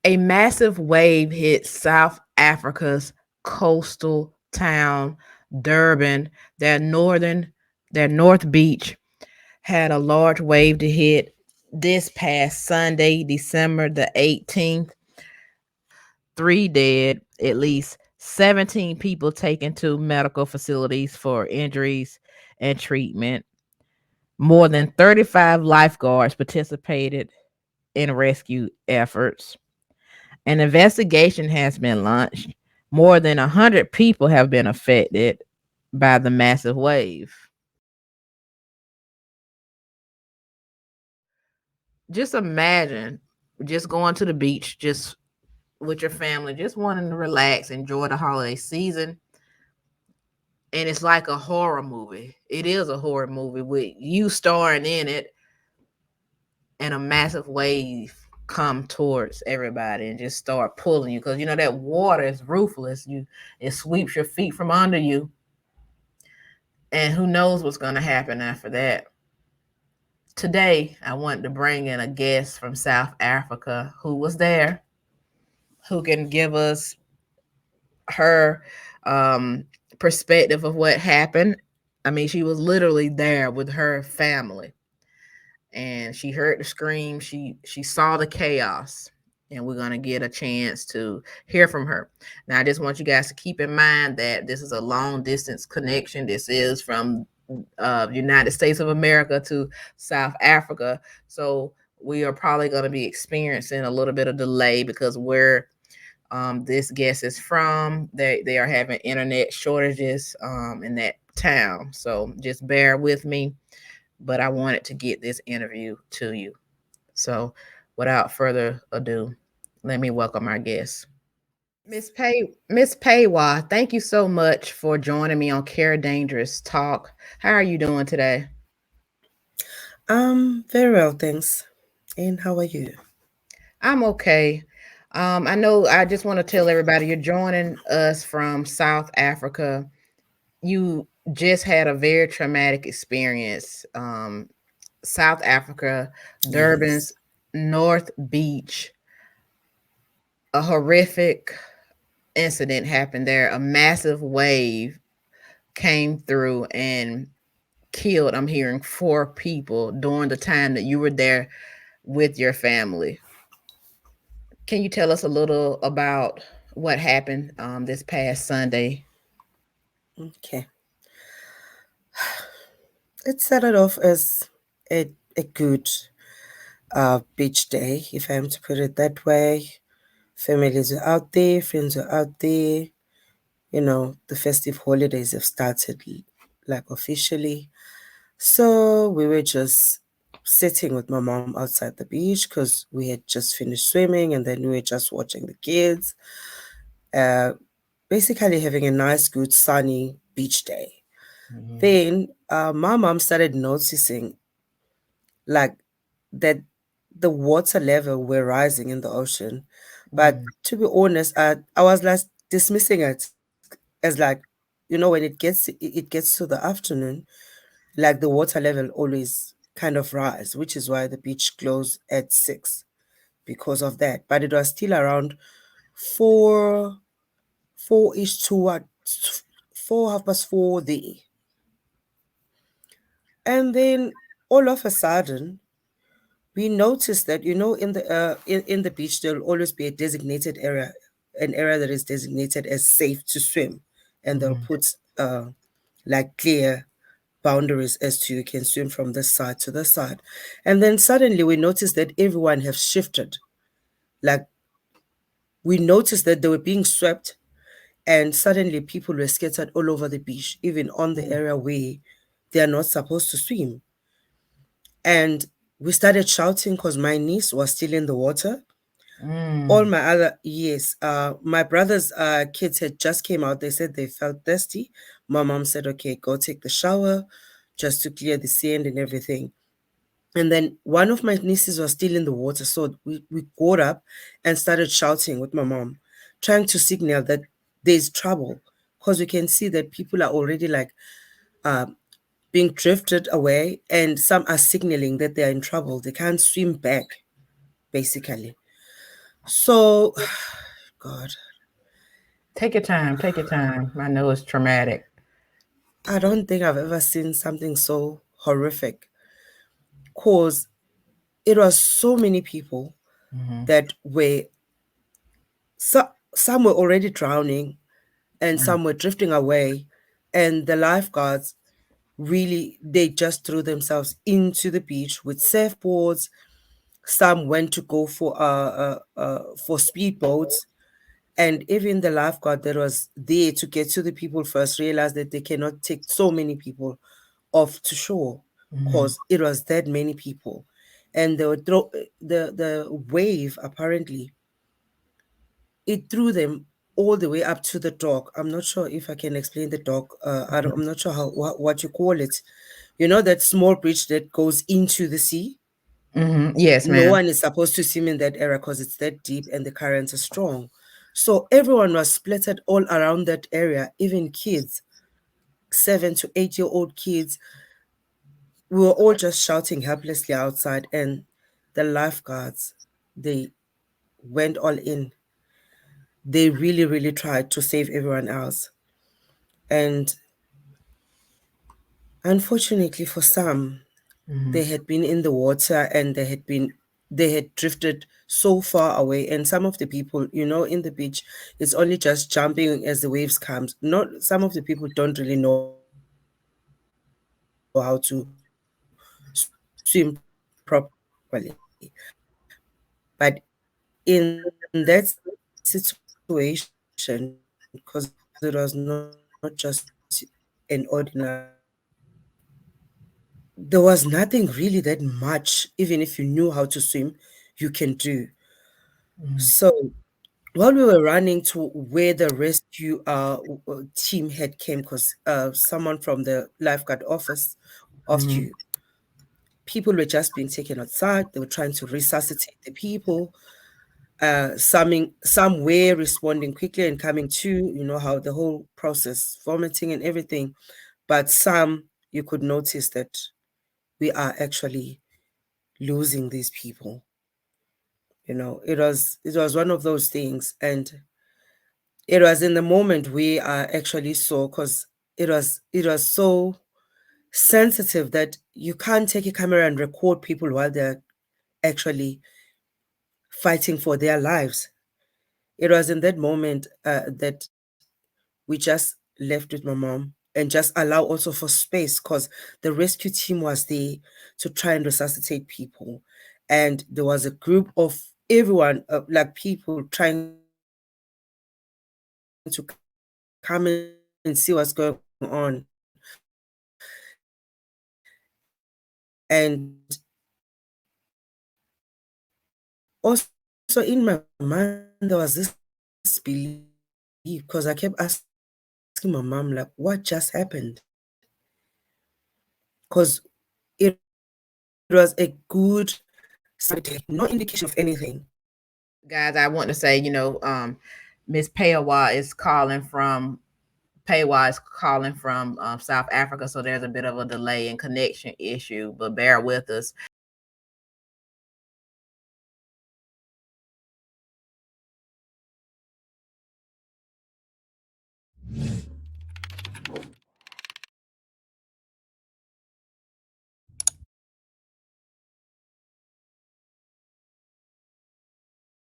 A massive wave hit South Africa's coastal town, Durban. Their northern, their North Beach had a large wave to hit this past Sunday, December the 18th. Three dead, at least 17 people taken to medical facilities for injuries and treatment. More than 35 lifeguards participated in rescue efforts. An investigation has been launched. More than 100 people have been affected by the massive wave. Just imagine just going to the beach, just with your family, just wanting to relax, enjoy the holiday season. And it's like a horror movie. It is a horror movie with you starring in it, and a massive wave come towards everybody and just start pulling you, because you know that water is ruthless. It sweeps your feet from under you, and who knows what's going to happen after that. Today I wanted to bring in a guest from South Africa who was there, who can give us her um perspective of what happened. I mean, she was literally there with her family, and she heard the scream. She saw the chaos, and we're going to get a chance to hear from her. Now I just want you guys to keep in mind that this is a long distance connection. This is from United States of America to South Africa, so we are probably going to be experiencing a little bit of delay because where this guest is from, they are having internet shortages in that town, so just bear with me. But I wanted to get this interview to you. So, without further ado, let me welcome our guest. Miss Paywa, thank you so much for joining me on Care Dangerous Talk. How are you doing today? Very well, thanks. And how are you? I'm okay. I know I just want to tell everybody you're joining us from South Africa. You just had a very traumatic experience. South Africa, Durban's Yes. North Beach, a horrific incident happened there. A massive wave came through and killed, I'm hearing, four people during the time that you were there with your family. Can you tell us a little about what happened this past Sunday? Okay. It started off as a good beach day, if I am to put it that way. Families are out there, friends are out there. The festive holidays have started like officially. So we were just sitting with my mom outside the beach because we had just finished swimming and then we were just watching the kids. Uh, Basically having a nice, good, sunny beach day. Mhm. Then my mom started noticing like that the water level were rising in the ocean. But Mm. to be honest, I was like dismissing it as like, when it gets to the afternoon, like the water level always kind of rise, which is why the beach closed at 6 because of that. But it was still around 4 4-ish to what 4 half past 4 there. And then all of a sudden, we noticed that in the beach there'll always be a designated area, an area that is designated as safe to swim, and they'll Mhm. put like clear boundaries as to you can swim from this side to this side. And then suddenly we noticed that everyone have shifted. Like we noticed that they were being swept, and suddenly people were scattered all over the beach, even on the Mm. area where they are not supposed to swim. And we started shouting because my niece was still in the water. All Mm. my other yes, my brother's kids had just came out. They said they felt thirsty. My mom said, "Okay, go take the shower, just to clear the sand and everything." And then one of my nieces was still in the water, so we got up and started shouting with my mom, trying to signal that there's trouble, because we can see that people are already like um, being drifted away, and some are signaling that they are in trouble. They can't swim back, basically. So, God, Take your time. Take your time. I know it's traumatic. I don't think I've ever seen something so horrific. Cause it was so many people Hmm. that were so, some were already drowning and some were drifting away, and the lifeguards really they just threw themselves into the beach with surfboards. Some went to go for speedboats, and even the lifeguard that was there to get to the people first realized that they cannot take so many people off to shore Hmm. because it was that many people, and the wave apparently it threw them all the way up to the dock. I'm not sure if I can explain the dock. I'm not sure how what you call it. You know that small bridge that goes into the sea. Hmm. Yes, No ma'am. one is supposed to swim in that area because it's that deep and the currents are strong. So everyone was splattered all around that area, even kids, 7 to 8 year old kids. We were all just shouting helplessly outside, and the lifeguards, they went all in. They really, really tried to save everyone else. And unfortunately for some, Hmm. they had been in the water and they had drifted so far away, and some of the people, in the beach, it's only just jumping as the waves comes. Not some of the people don't really know how to swim properly, but in that situation, because it was not just an ordinary there was nothing really that much, even if you knew how to swim, you can do. Hmm. So while we were running to where the rescue team had came, because someone from the lifeguard office of Hmm. rescue, people were just being taken outside. They were trying to resuscitate the people. Some were responding quickly and coming to, how the whole process, vomiting and everything. But some, you could notice that we are actually losing these people. It was one of those things, and it was in the moment we actually saw, because it was so sensitive that you can't take a camera and record people while they're actually fighting for their lives. It was in that moment that we just left with my mom and just allow also for space, because the rescue team was there to try and resuscitate people, and there was a group of everyone, like people trying to come and see what's going on. And also in my mind there was this belief, because I kept asking my mom, like, what just happened? Because it was a good sunny day, no indication of anything. Guys, I want to say, Miss Phewa is calling from Paywa is calling from South Africa, so there's a bit of a delay in connection issue, but bear with us.